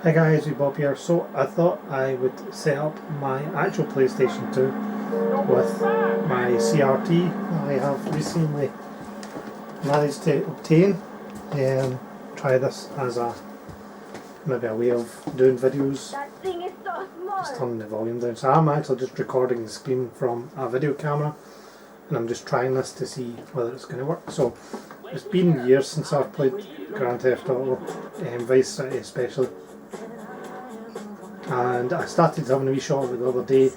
Hi guys, we Bob here. So I thought I would set up my actual PlayStation 2 with my CRT I have recently managed to obtain, and try this as maybe a way of doing videos. That thing is so small. Just turn the volume down. So I'm actually just recording the screen from a video camera, and I'm just trying this to see whether it's going to work. So it's been years since I've played Grand Theft Auto, Vice City especially. And I started having a wee shot of it the other day,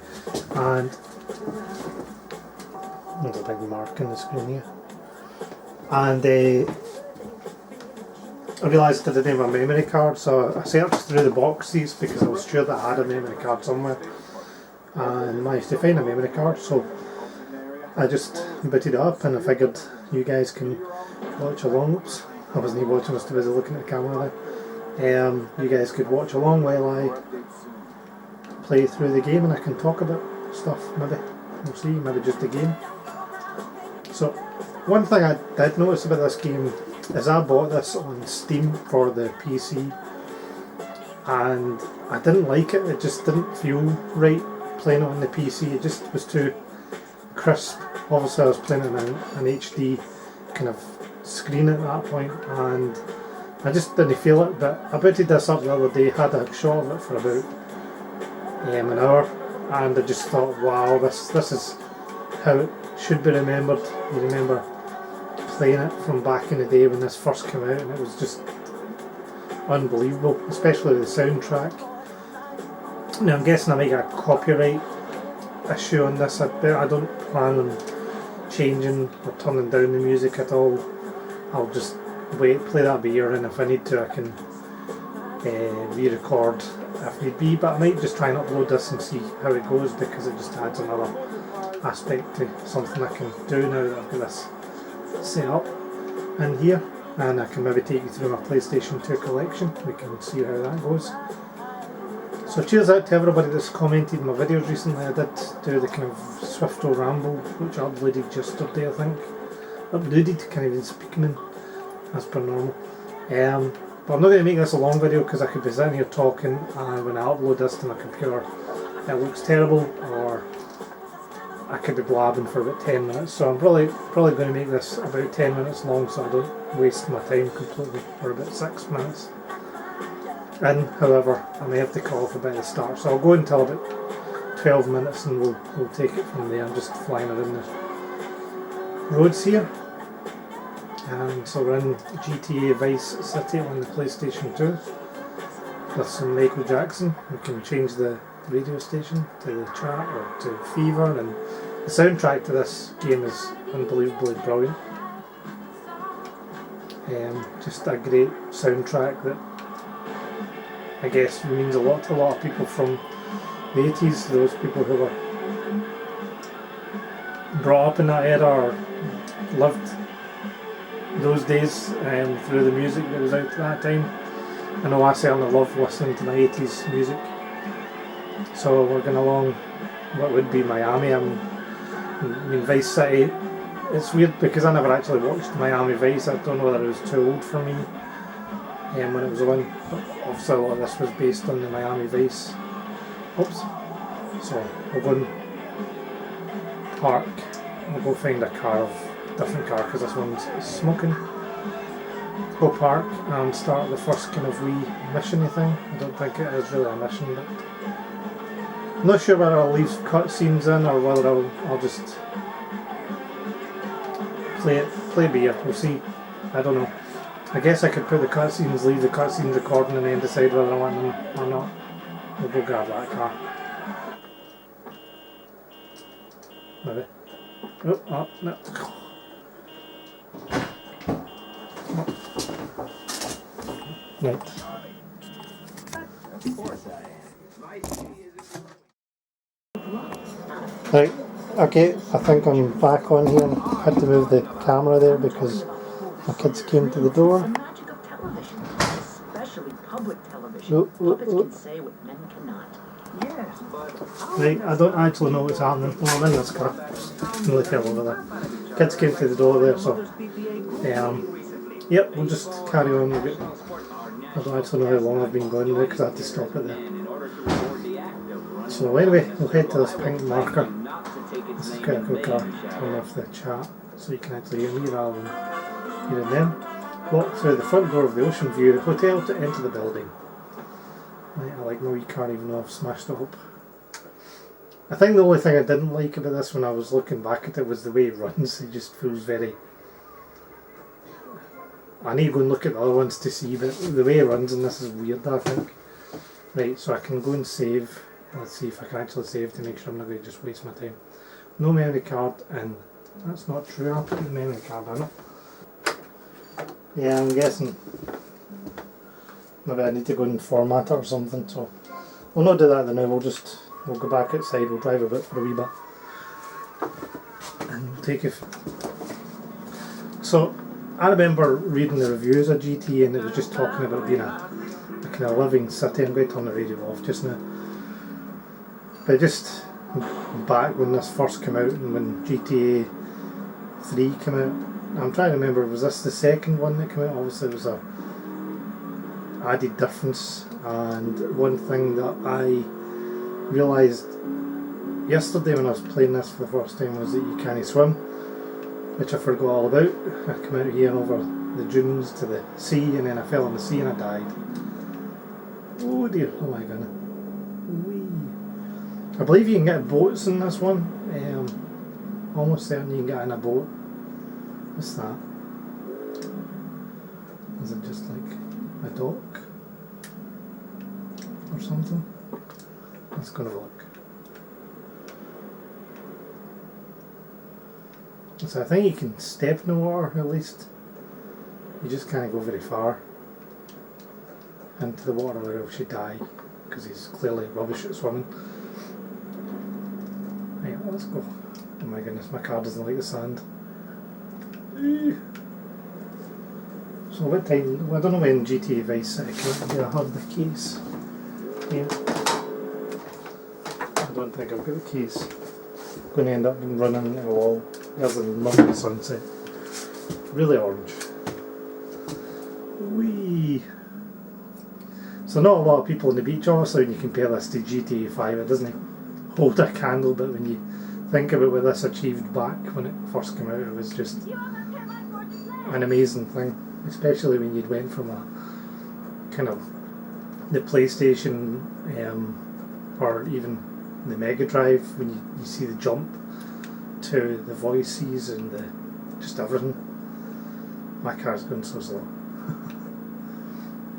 and there's a big mark in the screen here. And I realised I didn't have a memory card, so I searched through the boxes because I was sure that I had a memory card somewhere, and managed to find a memory card. So I just booted it up, and I figured you guys can watch along. Oops, I wasn't even watching, I was too busy looking at the camera there. You guys could watch along while I play through the game, and I can talk about stuff, maybe. We'll see, maybe just the game. So, one thing I did notice about this game is I bought this on Steam for the PC, and I didn't like it. It just didn't feel right playing it on the PC. It just was too crisp. Obviously I was playing it in an HD kind of screen at that point, and I just didn't feel it. But I booted this up the other day, had a shot of it for about an hour, and I just thought, wow, this is how it should be remembered. You remember playing it from back in the day when this first came out, and it was just unbelievable, especially the soundtrack. Now I'm guessing I might get a copyright issue on this. I don't plan on changing or turning down the music at all. I'll just play that by ear, and if I need to I can re-record if need be, but I might just try and upload this and see how it goes, because it just adds another aspect to something I can do now that I've got this set up in here, and I can maybe take you through my PlayStation 2 collection. We can see how that goes. So cheers out to everybody that's commented in my videos recently. I did do the kind of Swifto Ramble, which I uploaded yesterday, I think. Uploaded, can't even speak in as per normal. But I'm not going to make this a long video, because I could be sitting here talking, and when I upload this to my computer it looks terrible, or I could be blabbing for about 10 minutes. So I'm probably going to make this about 10 minutes long, so I don't waste my time completely, for about 6 minutes. And however, I may have to cut off a bit at the start, so I'll go until about 12 minutes and we'll take it from there. I'm just flying around the roads here. And so we're in GTA Vice City on the PlayStation 2 with some Michael Jackson. We can change the radio station to the chat or to Fever, and the soundtrack to this game is unbelievably brilliant. Just a great soundtrack that I guess means a lot to a lot of people from the 80s, those people who were brought up in that era or lived those days through the music that was out at that time. I know I certainly love listening to my 80s music. So we're going along what would be Miami. I mean Vice City, it's weird because I never actually watched Miami Vice. I don't know whether it was too old for me when it was on, but obviously a lot of this was based on the Miami Vice. Oops. So we'll go and park. We'll go find a different car, because this one's smoking. Go park and start the first kind of wee mission-y thing. I don't think it is really a mission, but I'm not sure whether I'll leave cutscenes in or whether I'll just play by ear. We'll see. I don't know. I guess I could put the cutscenes, leave the cutscenes recording, and then decide whether I want them or not. We'll go grab that car. Maybe. Oh, no. Right. Right, okay, I think I'm back on here. I had to move the camera there because my kids came to the door. Right, I don't actually know what's happening. Well, I'm in this car. No tell over there. Kids came to the door there, so yep, we'll just carry on with it. I don't actually know how long I've been going now because I had to stop it there. So anyway, we'll head to this pink marker. This is quite a cool car. Turn off the chat so you can actually hear me rather than hearing them. Walk through the front door of the Ocean View Hotel to enter the building. Right, I like my wee car even though I've smashed it up. I think the only thing I didn't like about this when I was looking back at it was the way it runs. It just feels very... I need to go and look at the other ones to see, but the way it runs in this is weird, I think. Right, so I can go and save. Let's see if I can actually save to make sure I'm not going to just waste my time. No memory card in. That's not true, I'll put the memory card in it. Yeah, I'm guessing maybe I need to go and format it or something, so we'll not do that then now, we'll go back outside, we'll drive a bit for a wee bit and we'll take it. So I remember reading the reviews of GT and it was just talking about being a kind of living city. I'm going to turn the radio off just now. But just back when this first came out and when GTA 3 came out, I'm trying to remember, was this the second one that came out? Obviously it was a added difference, and one thing that I realised yesterday when I was playing this for the first time was that you can't swim, which I forgot all about. I came out here over the dunes to the sea and then I fell in the sea and I died. Oh dear, oh my goodness. Whee. I believe you can get boats in this one. Almost certain you can get in a boat. What's that? Is it just like a dock or something? Let's go and have a look. So I think you can step in the water at least. You just can't go very far into the water or else you die because he's clearly rubbish at swimming. Right, let's go. Oh my goodness, my car doesn't like the sand. So what time, well, I don't know when GTA Vice City came out. I have the keys here. I don't think I've got the keys. I'm going to end up running into a wall. There's a lovely sunset. Really orange. Whee! So not a lot of people on the beach, obviously when you compare this to GTA 5 it doesn't hold a candle, but when you think about what this achieved back when it first came out, it was just an amazing thing, especially when you'd went from a kind of the PlayStation or even the Mega Drive, when you see the jump to the voices and the just everything. My car's going so slow.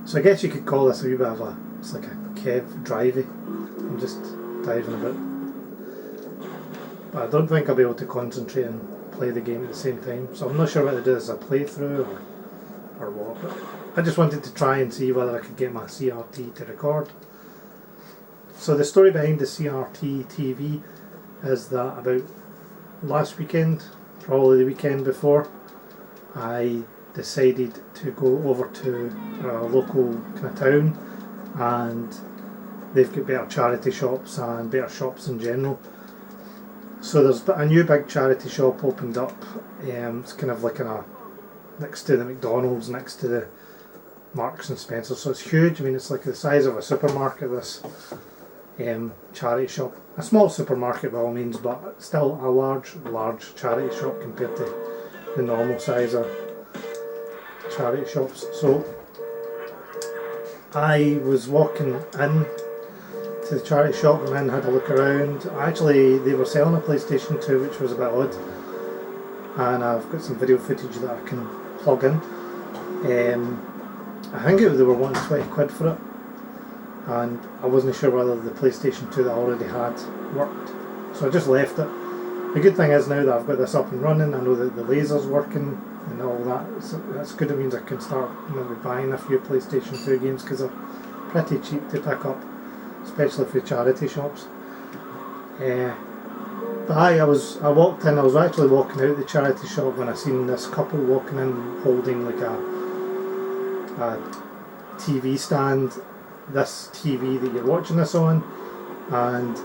So I guess you could call this a wee bit of a, it's like a Kev drivey. I'm just diving a bit. But I don't think I'll be able to concentrate and play the game at the same time. So I'm not sure whether to do this as a playthrough or what. But I just wanted to try and see whether I could get my CRT to record. So the story behind the CRT TV is that about last weekend, probably the weekend before, I decided to go over to a local kind of town, and they've got better charity shops and better shops in general. So there's a new big charity shop opened up. It's kind of like next to the McDonald's, next to the Marks and Spencer. So it's huge. I mean, it's like the size of a supermarket, this charity shop. A small supermarket by all means, but still a large charity shop compared to the normal size of charity shops. So I was walking in to the charity shop and then had a look around. Actually, they were selling a PlayStation 2, which was a bit odd, and I've got some video footage that I can plug in. I think they were wanting 20 quid for it, and I wasn't sure whether the PlayStation 2 that I already had worked, so I just left it. The good thing is now that I've got this up and running, I know that the laser's working and all that, so that's good. It means I can start maybe buying a few PlayStation 2 games because they're pretty cheap to pick up, especially for charity shops. But I walked in, I was actually walking out the charity shop when I seen this couple walking in holding like a TV stand, this TV that you're watching this on, and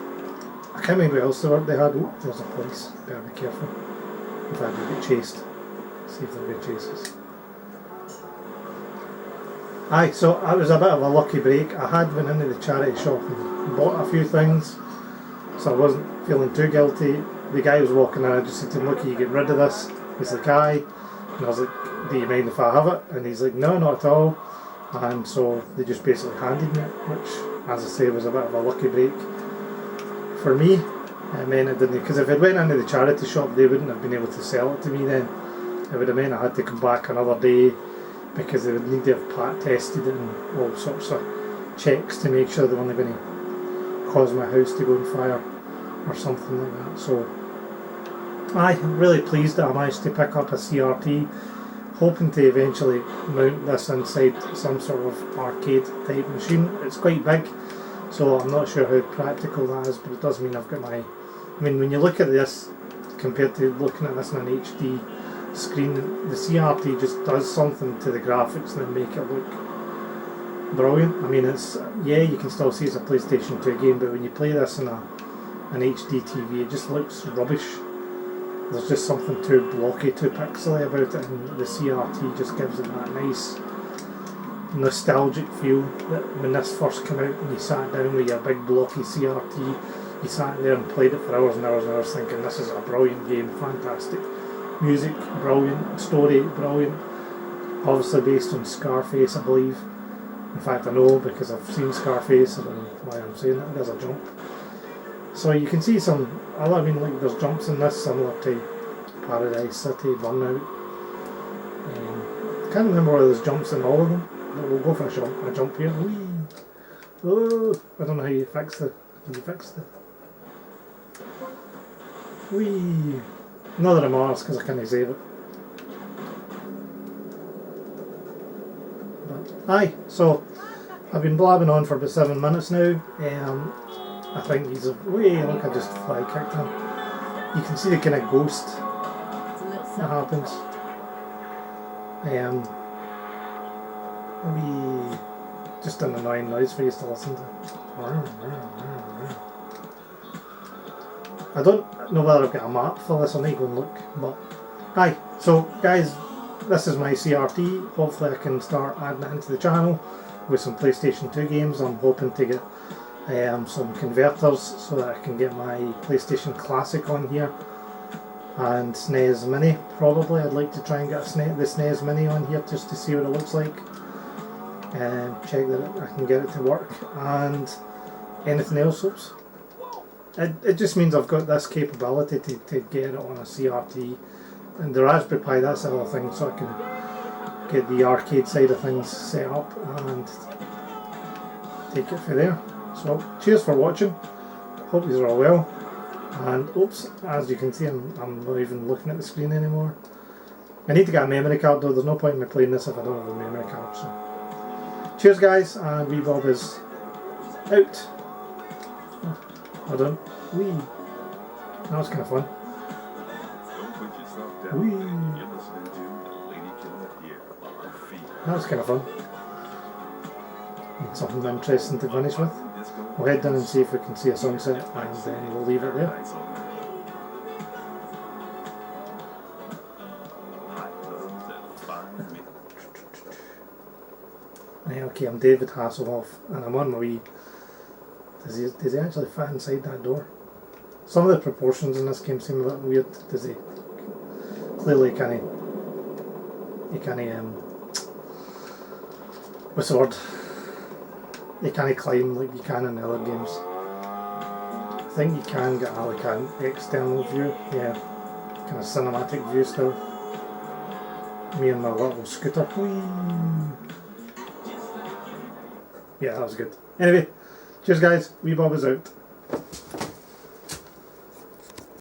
I can't remember what else they had. Oh, there's a police, better be careful. In fact, we'll get chased. See if they'll get chase us. Aye, so it was a bit of a lucky break. I had went into the charity shop and bought a few things, so I wasn't feeling too guilty. The guy was walking in, I just said to him, look, you get rid of this? He's like, aye. And I was like, do you mind if I have it? And he's like, no, not at all. And so they just basically handed me it, which, as I say, was a bit of a lucky break for me. It meant it didn't, because if it went into the charity shop, they wouldn't have been able to sell it to me then. It would have meant I had to come back another day, because they would need to have pat tested it and all sorts of checks to make sure they weren't going to cause my house to go on fire or something like that. So I'm really pleased that I managed to pick up a CRT, hoping to eventually mount this inside some sort of arcade type machine. It's quite big, so I'm not sure how practical that is, but it does mean I've got my... I mean, when you look at this compared to looking at this in an HD screen, the CRT just does something to the graphics that make it look brilliant. I mean, it's, yeah, you can still see it's a PlayStation 2 game, but when you play this in an HD TV, it just looks rubbish. There's just something too blocky, too pixely about it, and the CRT just gives it that nice nostalgic feel that when this first came out and you sat down with your big blocky CRT, you sat there and played it for hours and hours and hours thinking this is a brilliant game, fantastic. Music, brilliant. Story, brilliant. Obviously based on Scarface, I believe. In fact, I know because I've seen Scarface. I don't know why I'm saying that. There's a jump. So you can see some... I mean, like, there's jumps in this similar to Paradise City, Burnout. I can't remember whether there's jumps in all of them. But we'll go for a jump here. Whee! Oh! I don't know how you fix the... Can you fix the... Whee! Another remorse because I can't save it. But, aye, so I've been blabbing on for about 7 minutes now. I think he's a... Wait, look, I just fly kicked him. You can see the kind of ghost that happens. Just an annoying noise for you to listen to. I don't know whether I've got a map for this, I'll need to go and look, but aye, so guys, this is my CRT. Hopefully I can start adding it into the channel with some PlayStation 2 games. I'm hoping to get some converters so that I can get my PlayStation Classic on here, and SNES Mini probably. I'd like to try and get the SNES Mini on here just to see what it looks like, and check that I can get it to work, and anything else. Oops. It just means I've got this capability to get it on a CRT, and the Raspberry Pi, that's the other thing, so I can get the arcade side of things set up and take it from there. So cheers for watching, hope you are all well, and oops, as you can see I'm not even looking at the screen anymore. I need to get a memory card though, there's no point in me playing this if I don't have a memory card. So cheers guys, and wee Bob is out. Hold on. Whee! That was kind of fun. Whee! That was kind of fun. And something interesting to finish with. We'll head down and see if we can see a sunset, and then we'll leave it there. Okay, I'm David Hasselhoff, and I'm on my wee... Does he actually fit inside that door? Some of the proportions in this game seem a bit weird. Does he? Clearly he can't what's the word? He can't climb like you can in the other games. I think you can get like an external view, yeah. Kind of cinematic view still. Me and my little scooter. Whee! Yeah, that was good. Anyway, cheers guys, wee Bob is out.